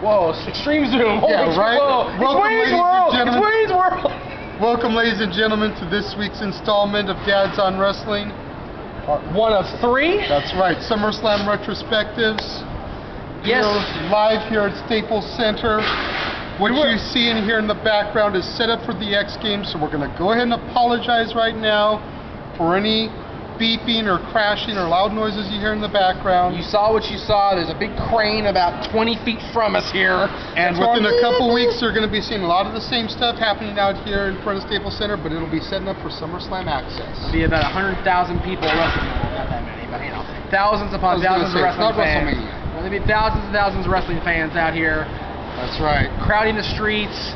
Whoa, extreme zoom. Holy Yeah, right? Whoa. Welcome, It's Wayne's ladies and World. gentlemen. It's Wayne's World. Welcome, ladies and gentlemen, to this week's installment of Dads on Wrestling. Part 1 of 3. That's right, Summerslam Retrospectives. Yes. We're live here at Staples Center. What you see in here in the background is set up for the X Games, so we're going to go ahead and apologize right now for any beeping or crashing or loud noises you hear in the background. You saw what you saw. There's a big crane about 20 feet from us here. And within a couple weeks, you're going to be seeing a lot of the same stuff happening out here in front of Staples Center, but it'll be setting up for Summerslam access. It'll be about 100,000 people wrestling. Not that many, but you know, thousands upon thousands of wrestling fans. There'll be thousands and thousands of wrestling fans out here. That's right. Crowding the streets.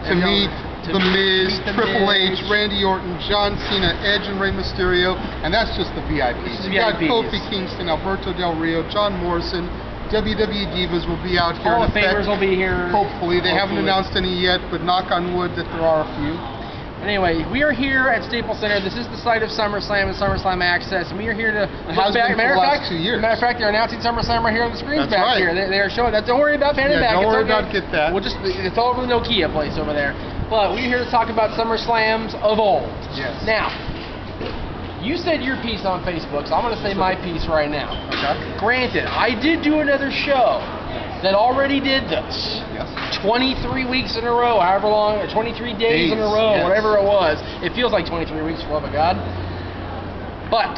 To meet The Miz, Triple H, Randy Orton, John Cena, Edge, and Rey Mysterio, and that's just the VIPs. You got Kofi Kingston, Alberto Del Rio, John Morrison, WWE Divas will be out here. Hall of Famers will be here. Hopefully. They haven't announced any yet, but knock on wood that there are a few. Anyway, we are here at Staples Center. This is the site of SummerSlam and SummerSlam Access, and we are here to look back. Matter of fact, they're announcing SummerSlam right here on the screens back here. They are showing that. Don't worry about panning back. Don't worry about get that. We'll just it's all over the Nokia place over there. But we're here to talk about Summerslams of Old. Yes. Now, you said your piece on Facebook, so I'm going to say my piece right now. Okay. Granted, I did do another show that already did this. Yes. 23 weeks in a row, however long, or 23 days in a row, yes. Whatever it was. It feels like 23 weeks, for the love of God. But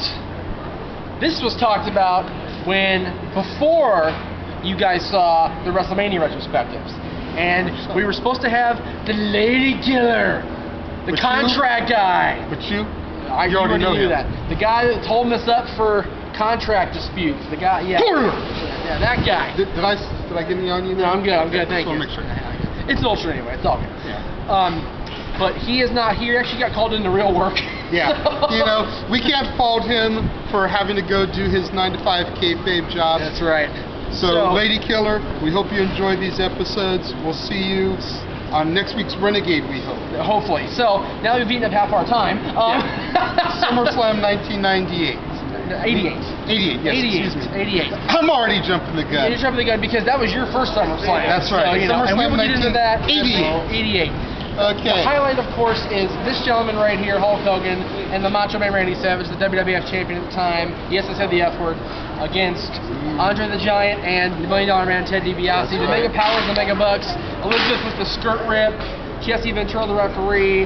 this was talked about before you guys saw the WrestleMania retrospectives. And we were supposed to have the Lady Killer, the contract guy. But you already know him. That. The guy that's holding us up for contract disputes. The guy, yeah, that guy. Did I get any on you? No, I'm good. Thank you. Make sure. It's Ultra anyway. It's all good. Yeah. But he is not here. He actually got called into real work. Yeah. You know, we can't fault him for having to go do his 9-to-5 kayfabe job. That's right. So, Lady Killer, we hope you enjoy these episodes. We'll see you on next week's Renegade, we hope. Hopefully. So, now that we've eaten up half our time. SummerSlam 1998. 88. 88, yes, excuse me. 88. I'm already jumping the gun. You're jumping the gun because that was your first SummerSlam. That's right. So, you know, and we will get into that. 88. Okay. The highlight, of course, is this gentleman right here, Hulk Hogan, and the Macho Man Randy Savage, the WWF champion at the time. Yes, I said the F word. Against Andre the Giant and the $1 Million Man Ted DiBiase. The Mega Powers, the Mega Bucks. Elizabeth with the skirt rip. Jesse Ventura, the referee.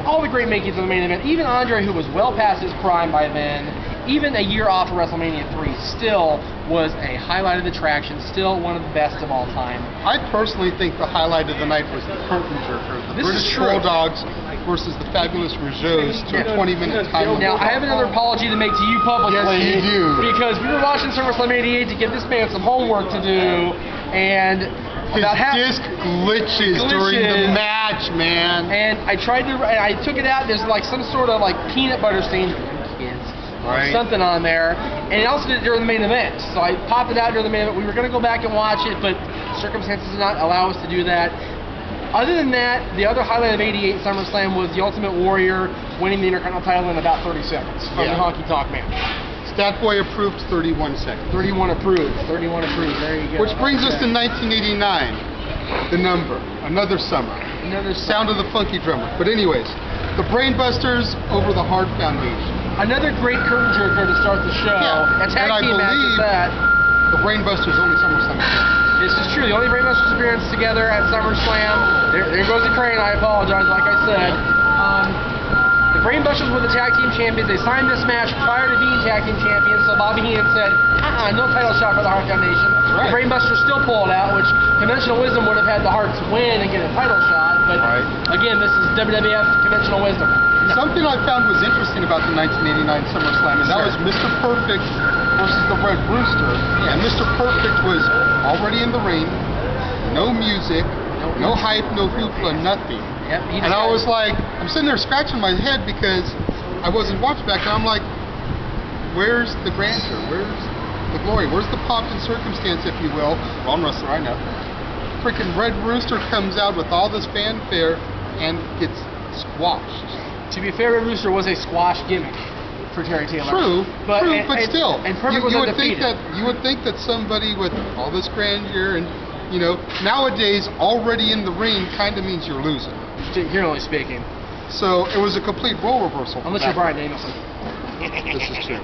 All the great makings of the main event. Even Andre, who was well past his prime by then, even a year off of WrestleMania 3, still was a highlight of the attraction, still one of the best of all time. I personally think the highlight of the night was the curtain jerker, the British Bulldogs versus the Fabulous Rougeaus to a 20-minute time. Now, I have another apology to make to you publicly. Yes, you do. Because we were watching SummerSlam 88 to give this man some homework to do, and his disc glitches during the match, man. And I took it out. There's like some sort of like peanut butter stain, kids, or something on there. And it also did it during the main event. So I popped it out during the main event. We were going to go back and watch it, but circumstances did not allow us to do that. Other than that, the other highlight of 88 SummerSlam was the Ultimate Warrior winning the Intercontinental title in about 30 seconds from the Honky Tonk Man. Stat Boy approved 31 seconds. 31 approved. 31 approved. There you go. Which brings us to 1989. The number. Another summer. Sound of the Funky Drummer. But anyways, the Brainbusters over the Hard Foundation. Another great curtain jerker to start the show. Yeah. A tag team match is that. The Brainbusters only SummerSlam. This is true. The only Brainbusters appearance together at SummerSlam. There goes the crane. I apologize, like I said. The Brainbusters were the tag team champions. They signed this match prior to being tag team champions. So Bobby Heenan said, no title shot for the Hart Foundation. The Brainbusters still pulled out, which conventional wisdom would have had the Harts win and get a title shot. But again, this is WWF conventional wisdom. Something I found was interesting about the 1989 SummerSlam, and that was Mr. Perfect versus the Red Rooster. And Mr. Perfect was already in the ring, no music, no hype, no hoopla, nothing. And I was like, I'm sitting there scratching my head because I wasn't watching back then. I'm like, where's the grandeur? Where's the glory? Where's the pomp and circumstance, if you will? Wrong wrestler, I know. Freaking Red Rooster comes out with all this fanfare and gets squashed. To be fair, Red Rooster was a squash gimmick for Terry Taylor. True, but still, and Perfect was undefeated. You would think that somebody with all this grandeur and You know, nowadays, already in the ring kind of means you're losing. Generally speaking. So it was a complete role reversal. Unless you're Brian Danielson. This is true.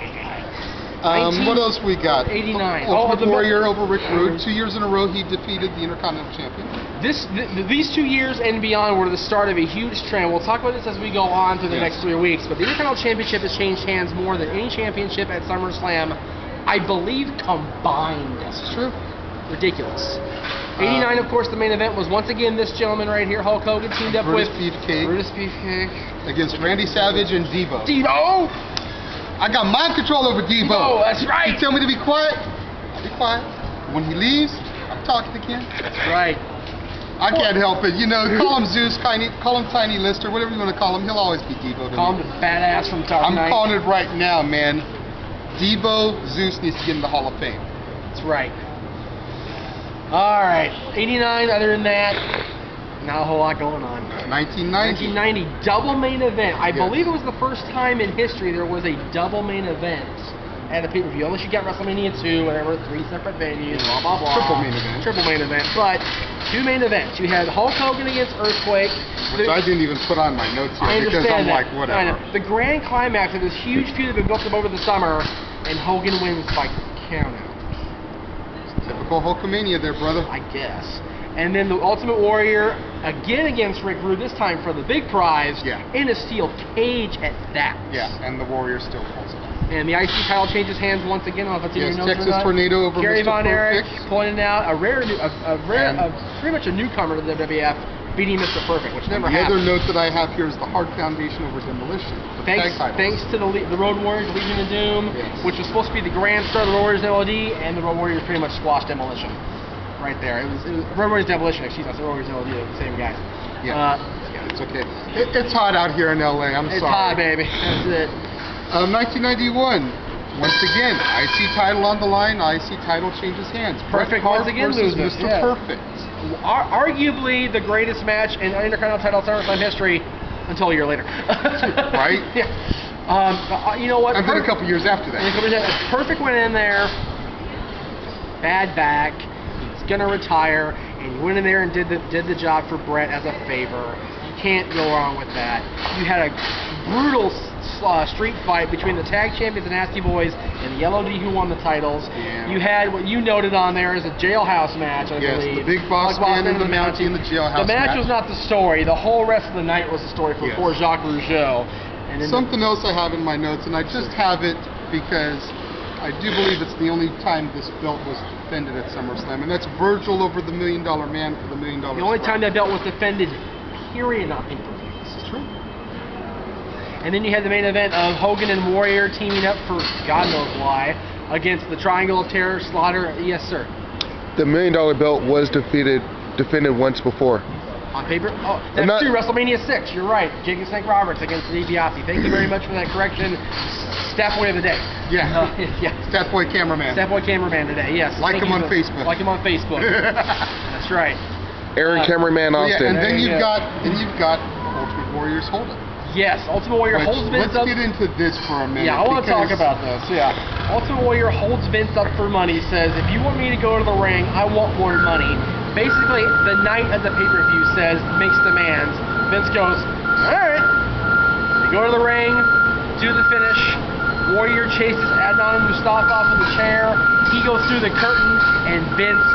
What else we got? 89. Ultimate Warrior over Rick Rude. 2 years in a row, he defeated the Intercontinental Champion. These 2 years and beyond were the start of a huge trend. We'll talk about this as we go on through the next 3 weeks. But the Intercontinental Championship has changed hands more than any championship at SummerSlam, I believe, combined. That's true. Ridiculous. 89, of course, the main event was once again this gentleman right here, Hulk Hogan, teamed up with Brutus Beefcake against Randy Savage and Devo. Devo! I got mind control over Devo. Devo, that's right. You tell me to be quiet, I'll be quiet. When he leaves, I'm talking again. That's right. I can't help it. You know, call him Zeus, call him Tiny Lister, whatever you want to call him. He'll always be Devo to Call me. him the badass from Dark Knight. I'm calling it right now, man. Devo Zeus needs to get in the Hall of Fame. That's right. All right, 89. Other than that, not a whole lot going on. 1990. 1990 double main event. I believe it was the first time in history there was a double main event at a pay-per-view. Unless you got WrestleMania 2, whatever, 3 separate venues, blah blah blah. Triple main event. Triple main event. But 2 main events. You had Hulk Hogan against Earthquake, which I didn't even put on my notes here because I'm like, whatever. I know. The grand climax of this huge feud that had been built up over the summer, and Hogan wins by countout. Typical Hulkamania there, brother. I guess. And then the Ultimate Warrior again against Rick Rude, this time for the big prize, in a steel cage at that. Yeah, and the Warrior still pulls it. And the IC title changes hands once again. I don't know if it's in your notes Texas or not. Tornado over Gary Mr. Von Erich Perfect. pointing out pretty much a newcomer to the WWF beating Mr. Perfect, which never happened. The other note that I have here is the Hard Foundation over Demolition. Thanks to the Road Warriors, Legion of Doom, which was supposed to be the grand star of the Road Warriors LOD, and the Road Warriors pretty much squashed Demolition. Right there. It was Road Warriors Demolition, excuse me, the Road Warriors LOD, the same guys. Yeah, it's okay. It's hot out here in LA, I'm sorry. It's hot, baby. That's it. 1991. Once again, IC title on the line, IC title changes hands. Perfect once again loses. Mr. Perfect. Arguably the greatest match in Intercontinental title SummerSlam history until a year later. Right? Yeah. You know what? And then a couple years after that. Perfect went in there, bad back, he's gonna retire, and he went in there and did the job for Brett as a favor. You can't go wrong with that. You had a brutal street fight between the tag champions, the Nasty Boys, and the LOD, who won the titles. Yeah. You had what you noted on there as a jailhouse match, I believe. Yes, the Big Boss Man and the Mountie in the jailhouse match. The match was not the story. The whole rest of the night was the story for poor Jacques Rougeau. And something else I have in my notes, and I just have it because I do believe it's the only time this belt was defended at SummerSlam, and that's Virgil over the $1 Million Man for the $1 Million. The only time that belt was defended, period, not pay-per-view. This is true. And then you had the main event of Hogan and Warrior teaming up for God knows why against the Triangle of Terror, Slaughter. Yes, sir. The $1 Million belt was defended once before. On paper? Oh, that's true. WrestleMania 6. You're right. Jacob St. Roberts against Steve DiBiase. Thank you very much for that correction. Stat boy of the day. Yeah. Yeah. Stat boy cameraman. Stat boy cameraman today. Yes. Like him on Facebook. Like him on Facebook. That's right. Aaron Cameraman Austin. Yeah, and then you've got Ultimate Warriors Hold'em. Yes, Ultimate Warrior holds Vince up. Let's get into this for a minute. Yeah, I want to talk about this. Yeah. Ultimate Warrior holds Vince up for money, says, if you want me to go to the ring, I want more money. Basically, the night of the pay-per-view says, makes demands. Vince goes, alright. You go to the ring, do the finish. Warrior chases Adnan Mustafa off of the chair. He goes through the curtain, and Vince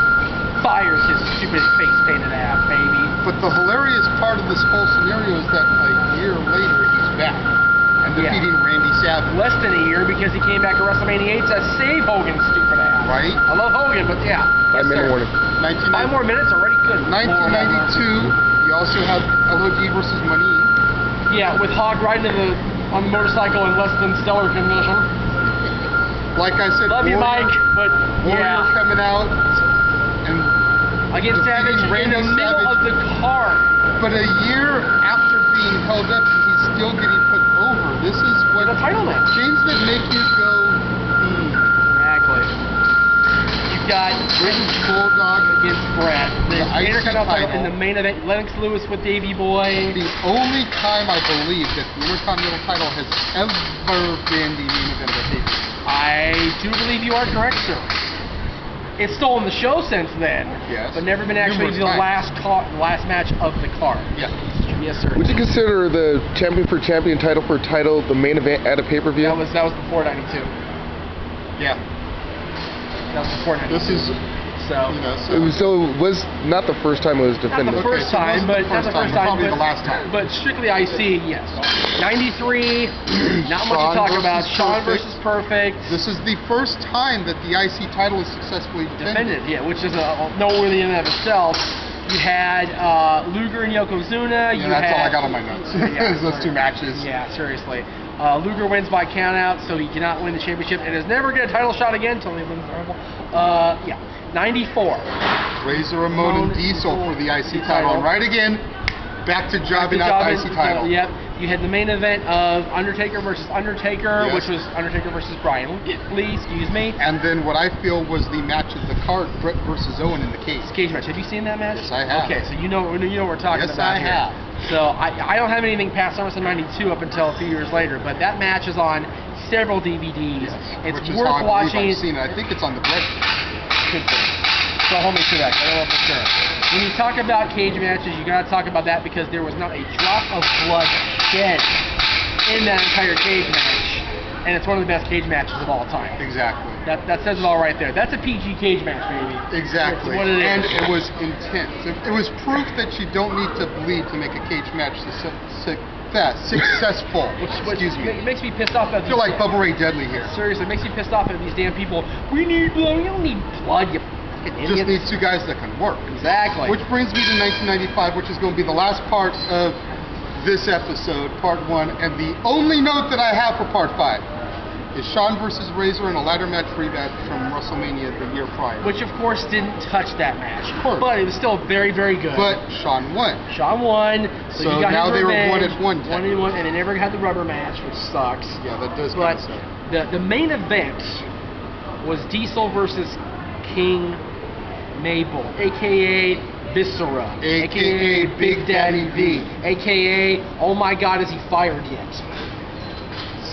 fires his stupid face-painted ass, baby. But the hilarious part of this whole scenario is that a year later, he's back and defeating Randy Savage. Less than a year, because he came back at WrestleMania 8 to save Hogan's stupid ass. Right? I love Hogan, but yeah. 5 minute warning. 5 more minutes already? Good. 1992, you also have LOD versus Money. Yeah, with Hawk riding on the motorcycle in less than stellar condition. Like I said, love you, Mike, but Warrior coming out and against Savage in the middle of the card. But a year after being held up, he's still getting put over. This is what the title match. Things that make you go, Exactly. You've got British Bulldog against Brett. The Intercontinental title in the main event. Lennox Lewis with Davey Boy. The only time I believe that the Intercontinental title has ever been the main event of a pay-per-view. I do believe you are correct, sir. It's stolen the show since then. Yes. But never been actually the Numerous last match of the card. Yeah. Yes, sir. Would you consider the champion for champion title for title the main event at a pay-per-view? That was before 92. Yeah. That was before 92. This is, so. you know, So it was not the first time it was Not defended. the first so it time, wasn't but the first time, probably the last time. But strictly IC, yes. 93, not much to Shawn talk about. versus Shawn Perfect. versus Perfect. This is the first time that the IC title is successfully defended. Yeah, which is noteworthy in and of itself. You had Luger and Yokozuna. Yeah, that's all I got on my notes. Yeah, those two matches. Yeah, seriously. Luger wins by countout, so he cannot win the championship and is never get a title shot again until he wins the Rumble. Yeah, 94. Razor Ramon and Diesel for the IC title. And right again, back to jobbing out the IC title. Yep. You had the main event of Undertaker versus Undertaker, Yes. which was Undertaker versus Brian Lee, excuse me. And then what I feel was the match of the card, Brett versus Owen in the cage. Cage match. Have you seen that match? Yes, I have. Okay, so you know what we're talking Yes, about I here. have. So I don't have anything past Summerslam 92 up until a few years later, but that match is on several DVDs. It's Which is worth how I watching. believe I've seen it. I think it's on the Brett. Could be. So hold me to that. I don't know for sure. When you talk about cage matches, you gotta talk about that because there was not a drop of blood shed in that entire cage match, and it's one of the best cage matches of all time. Exactly. That says it all right there. That's a PG cage match, baby. Exactly. That's what it is. And it was intense. It was proof that you don't need to bleed to make a cage match successful. Excuse me. It makes me pissed off at I feel like Bubba Ray Dudley here. Seriously, it makes me pissed off at these damn people. We need blood. We don't need blood, you fucking idiots. Just need two guys that can work. Exactly. Which brings me to 1995, which is going to be the last part of this episode, part 1, and the only note that I have for part 5 is Shawn versus Razor in a ladder match rematch from WrestleMania the year prior. Which, of course, didn't touch that match. Of course. But it was still very, very good. But Shawn won. Shawn won. So you got now his they were revenge. 1-1. 1-1, and they never had the rubber match, which sucks. Yeah, that does But kind of suck. the main event was Diesel versus King Mabel, a.k.a. Viscera, AKA Big Daddy V, a.k.a. oh my God, is he fired yet?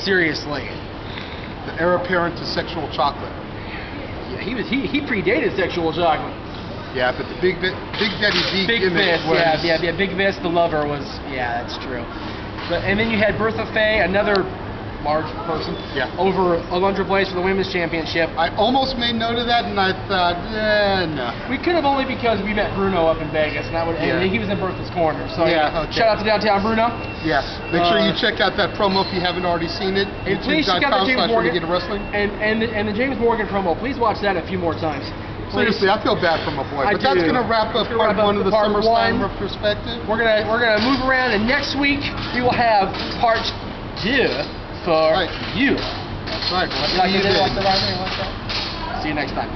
Seriously. The heir apparent to sexual chocolate. Yeah, he predated sexual chocolate. Yeah, but the Big Daddy V Big gimmick Vis, was... yeah, Big Vis, the lover was, yeah, that's true. And then you had Bertha Faye, another large person, over Alundra Blaze for the Women's Championship. I almost made note of that, and I thought, no. We could have only because we met Bruno up in Vegas, and and he was in Bertha's corner. So shout out to Downtown Bruno. Yes. Make sure you check out that promo if you haven't already seen it. And please check out the James Morgan Renegade of Wrestling. and the James Morgan promo. Please watch that a few more times. Please. Seriously, I feel bad for my boy. I But that's do. going to wrap up part 1 of the part Summerslam one. Retrospective. We're gonna move around, and next week we will have part 2 for you. That's right. We'll You like see you that? then. Like that? See you next time.